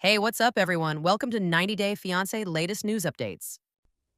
Hey, what's up, everyone? Welcome to 90 Day Fiancé latest news updates.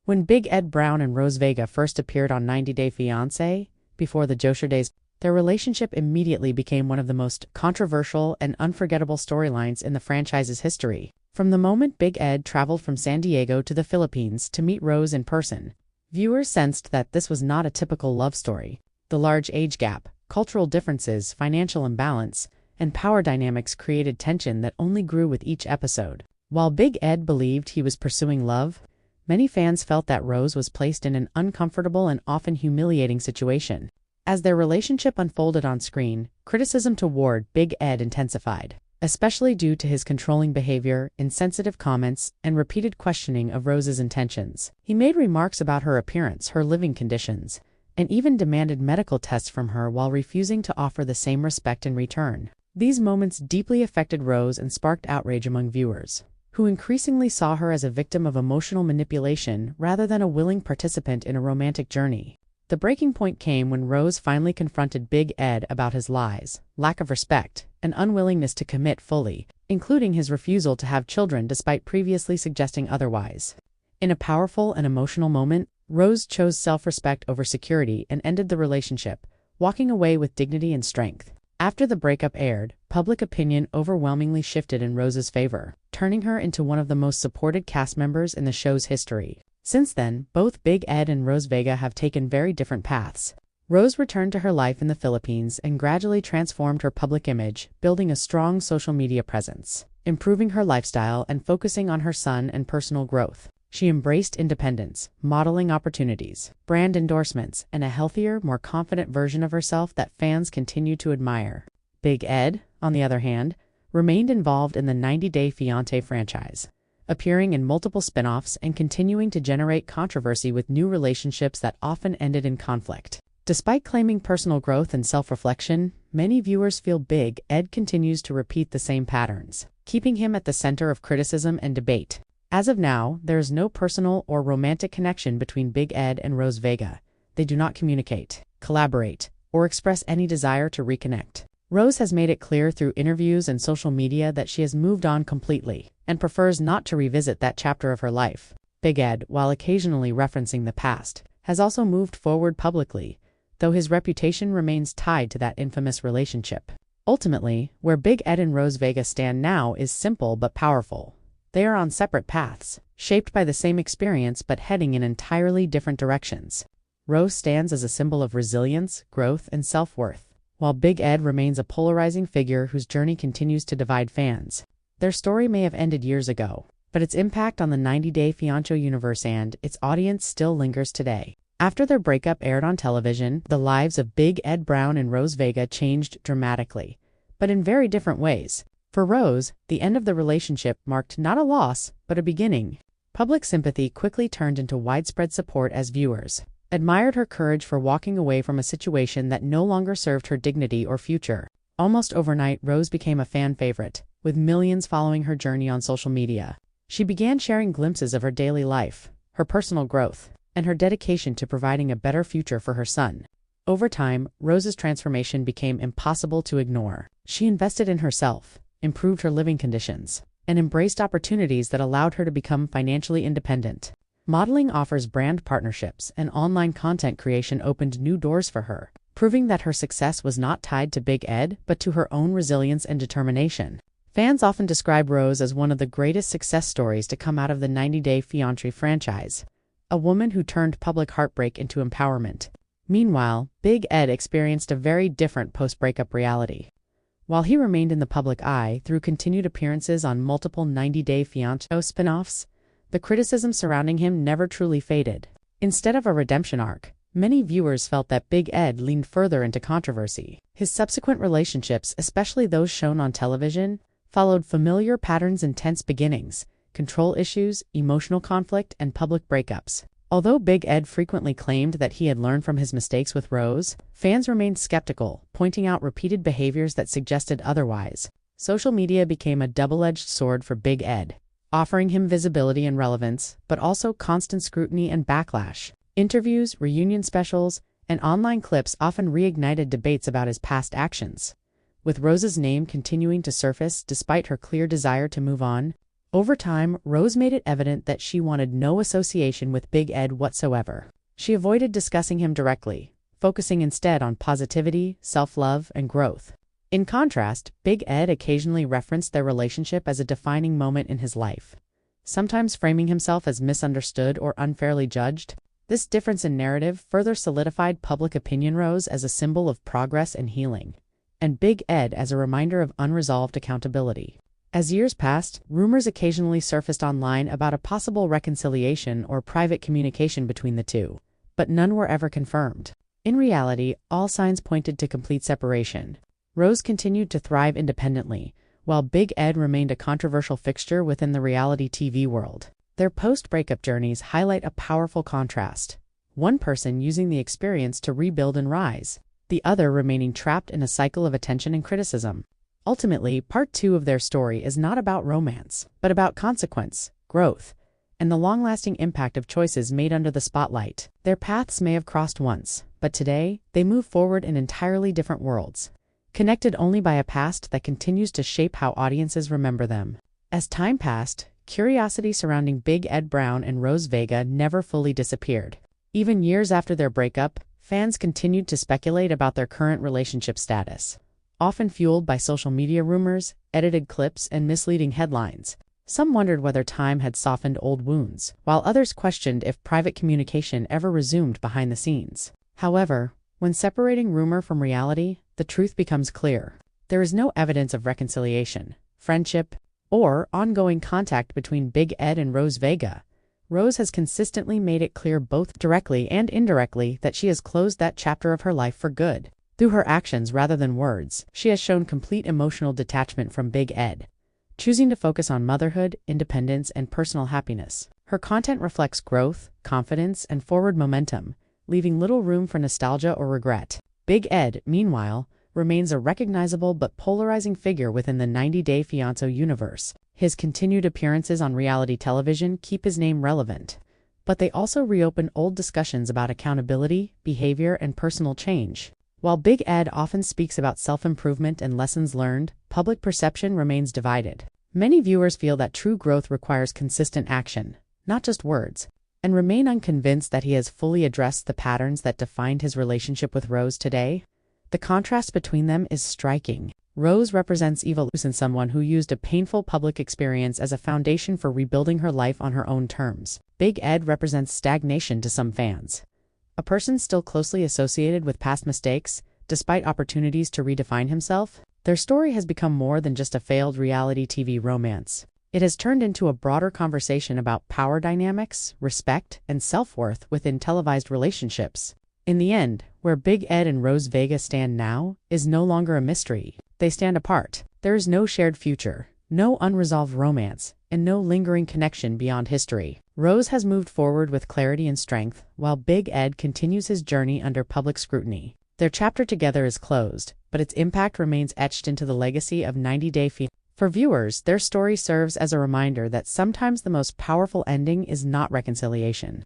When Big Ed Brown and Rose Vega first appeared on 90 Day Fiancé, before the Josher days, their relationship immediately became one of the most controversial and unforgettable storylines in the franchise's history. From the moment Big Ed traveled from San Diego to the Philippines to meet Rose in person, viewers sensed that this was not a typical love story. The large age gap, cultural differences, financial imbalance, and power dynamics created tension that only grew with each episode. While Big Ed believed he was pursuing love, many fans felt that Rose was placed in an uncomfortable and often humiliating situation. As their relationship unfolded on screen, criticism toward Big Ed intensified, especially due to his controlling behavior, insensitive comments, and repeated questioning of Rose's intentions. He made remarks about her appearance, her living conditions, and even demanded medical tests from her while refusing to offer the same respect in return. These moments deeply affected Rose and sparked outrage among viewers, who increasingly saw her as a victim of emotional manipulation rather than a willing participant in a romantic journey. The breaking point came when Rose finally confronted Big Ed about his lies, lack of respect, and unwillingness to commit fully, including his refusal to have children despite previously suggesting otherwise. In a powerful and emotional moment, Rose chose self-respect over security and ended the relationship, walking away with dignity and strength. After the breakup aired, public opinion overwhelmingly shifted in Rose's favor, turning her into one of the most supported cast members in the show's history. Since then, both Big Ed and Rose Vega have taken very different paths. Rose returned to her life in the Philippines and gradually transformed her public image, building a strong social media presence, improving her lifestyle, and focusing on her son and personal growth. She embraced independence, modeling opportunities, brand endorsements, and a healthier, more confident version of herself that fans continue to admire. Big Ed, on the other hand, remained involved in the 90 Day Fiancé franchise, appearing in multiple spin-offs and continuing to generate controversy with new relationships that often ended in conflict. Despite claiming personal growth and self-reflection, many viewers feel Big Ed continues to repeat the same patterns, keeping him at the center of criticism and debate. As of now, there is no personal or romantic connection between Big Ed and Rose Vega. They do not communicate, collaborate, or express any desire to reconnect. Rose has made it clear through interviews and social media that she has moved on completely and prefers not to revisit that chapter of her life. Big Ed, while occasionally referencing the past, has also moved forward publicly, though his reputation remains tied to that infamous relationship. Ultimately, where Big Ed and Rose Vega stand now is simple but powerful. They are on separate paths, shaped by the same experience but heading in entirely different directions. Rose stands as a symbol of resilience, growth, and self-worth, while Big Ed remains a polarizing figure whose journey continues to divide fans. Their story may have ended years ago, but its impact on the 90 Day Fiancé universe and its audience still lingers today. After their breakup aired on television, the lives of Big Ed Brown and Rose Vega changed dramatically, but in very different ways. For Rose, the end of the relationship marked not a loss, but a beginning. Public sympathy quickly turned into widespread support as viewers admired her courage for walking away from a situation that no longer served her dignity or future. Almost overnight, Rose became a fan favorite, with millions following her journey on social media. She began sharing glimpses of her daily life, her personal growth, and her dedication to providing a better future for her son. Over time, Rose's transformation became impossible to ignore. She invested in herself, improved her living conditions, and embraced opportunities that allowed her to become financially independent. Modeling offers brand partnerships, and online content creation opened new doors for her, proving that her success was not tied to Big Ed but to her own resilience and determination. Fans often describe Rose as one of the greatest success stories to come out of the 90 Day Fiancé franchise, a woman who turned public heartbreak into empowerment. Meanwhile, Big Ed experienced a very different post-breakup reality. While he remained in the public eye through continued appearances on multiple 90 Day Fiancé spin-offs, the criticism surrounding him never truly faded. Instead of a redemption arc, many viewers felt that Big Ed leaned further into controversy. His subsequent relationships, especially those shown on television, followed familiar patterns: intense beginnings, control issues, emotional conflict, and public breakups. Although Big Ed frequently claimed that he had learned from his mistakes with Rose, fans remained skeptical, pointing out repeated behaviors that suggested otherwise. Social media became a double-edged sword for Big Ed, offering him visibility and relevance, but also constant scrutiny and backlash. Interviews, reunion specials, and online clips often reignited debates about his past actions, with Rose's name continuing to surface despite her clear desire to move on. Over time, Rose made it evident that she wanted no association with Big Ed whatsoever. She avoided discussing him directly, focusing instead on positivity, self-love, and growth. In contrast, Big Ed occasionally referenced their relationship as a defining moment in his life, sometimes framing himself as misunderstood or unfairly judged. This difference in narrative further solidified public opinion Rose as a symbol of progress and healing, and Big Ed as a reminder of unresolved accountability. As years passed, rumors occasionally surfaced online about a possible reconciliation or private communication between the two, but none were ever confirmed. In reality, all signs pointed to complete separation. Rose continued to thrive independently, while Big Ed remained a controversial fixture within the reality TV world. Their post-breakup journeys highlight a powerful contrast, one person using the experience to rebuild and rise, the other remaining trapped in a cycle of attention and criticism. Ultimately, part 2 of their story is not about romance, but about consequence, growth, and the long-lasting impact of choices made under the spotlight. Their paths may have crossed once, but today, they move forward in entirely different worlds, connected only by a past that continues to shape how audiences remember them. As time passed, curiosity surrounding Big Ed Brown and Rose Vega never fully disappeared. Even years after their breakup, fans continued to speculate about their current relationship status, often fueled by social media rumors, edited clips, and misleading headlines. Some wondered whether time had softened old wounds, while others questioned if private communication ever resumed behind the scenes. However, when separating rumor from reality, the truth becomes clear. There is no evidence of reconciliation, friendship, or ongoing contact between Big Ed and Rose Vega. Rose has consistently made it clear both directly and indirectly that she has closed that chapter of her life for good. Through her actions rather than words, she has shown complete emotional detachment from Big Ed, choosing to focus on motherhood, independence, and personal happiness. Her content reflects growth, confidence, and forward momentum, leaving little room for nostalgia or regret. Big Ed, meanwhile, remains a recognizable but polarizing figure within the 90-Day Fiancé universe. His continued appearances on reality television keep his name relevant, but they also reopen old discussions about accountability, behavior, and personal change. While Big Ed often speaks about self-improvement and lessons learned, public perception remains divided. Many viewers feel that true growth requires consistent action, not just words, and remain unconvinced that he has fully addressed the patterns that defined his relationship with Rose today. The contrast between them is striking. Rose represents evolution, someone who used a painful public experience as a foundation for rebuilding her life on her own terms. Big Ed represents stagnation to some fans, a person still closely associated with past mistakes, despite opportunities to redefine himself. Their story has become more than just a failed reality TV romance. It has turned into a broader conversation about power dynamics, respect, and self-worth within televised relationships. In the end, where Big Ed and Rose Vega stand now is no longer a mystery. They stand apart. There is no shared future, no unresolved romance, and no lingering connection beyond history. Rose has moved forward with clarity and strength, while Big Ed continues his journey under public scrutiny. Their chapter together is closed, but its impact remains etched into the legacy of 90-Day Fiancé. For viewers, their story serves as a reminder that sometimes the most powerful ending is not reconciliation,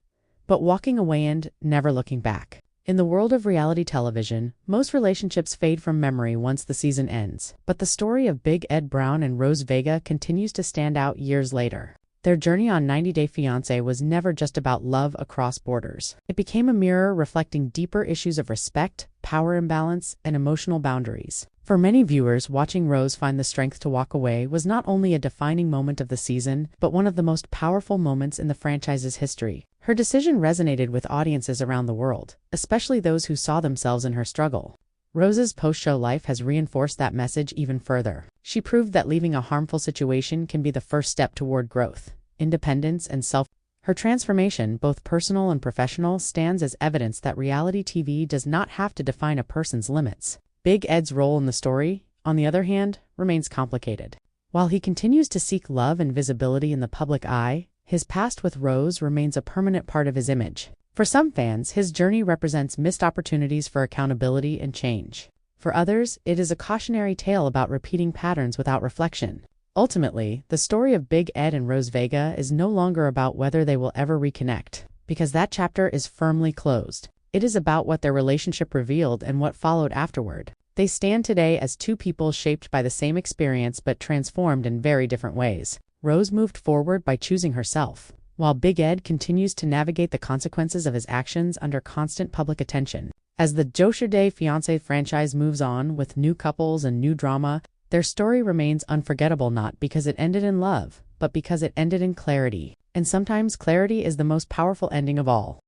but walking away and never looking back. In the world of reality television, most relationships fade from memory once the season ends, but the story of Big Ed Brown and Rose Vega continues to stand out years later. Their journey on 90-Day Fiancé was never just about love across borders. It became a mirror reflecting deeper issues of respect, power imbalance, and emotional boundaries. For many viewers, watching Rose find the strength to walk away was not only a defining moment of the season, but one of the most powerful moments in the franchise's history. Her decision resonated with audiences around the world, especially those who saw themselves in her struggle. Rose's post-show life has reinforced that message even further. She proved that leaving a harmful situation can be the first step toward growth, independence, and self. Her transformation, both personal and professional, stands as evidence that reality TV does not have to define a person's limits. Big Ed's role in the story, on the other hand, remains complicated. While he continues to seek love and visibility in the public eye, his past with Rose remains a permanent part of his image. For some fans, his journey represents missed opportunities for accountability and change. For others, it is a cautionary tale about repeating patterns without reflection. Ultimately, the story of Big Ed and Rose Vega is no longer about whether they will ever reconnect, because that chapter is firmly closed. It is about what their relationship revealed and what followed afterward. They stand today as two people shaped by the same experience but transformed in very different ways. Rose moved forward by choosing herself, while Big Ed continues to navigate the consequences of his actions under constant public attention. As the Joshua Day Fiancé franchise moves on with new couples and new drama, their story remains unforgettable not because it ended in love, but because it ended in clarity. And sometimes clarity is the most powerful ending of all.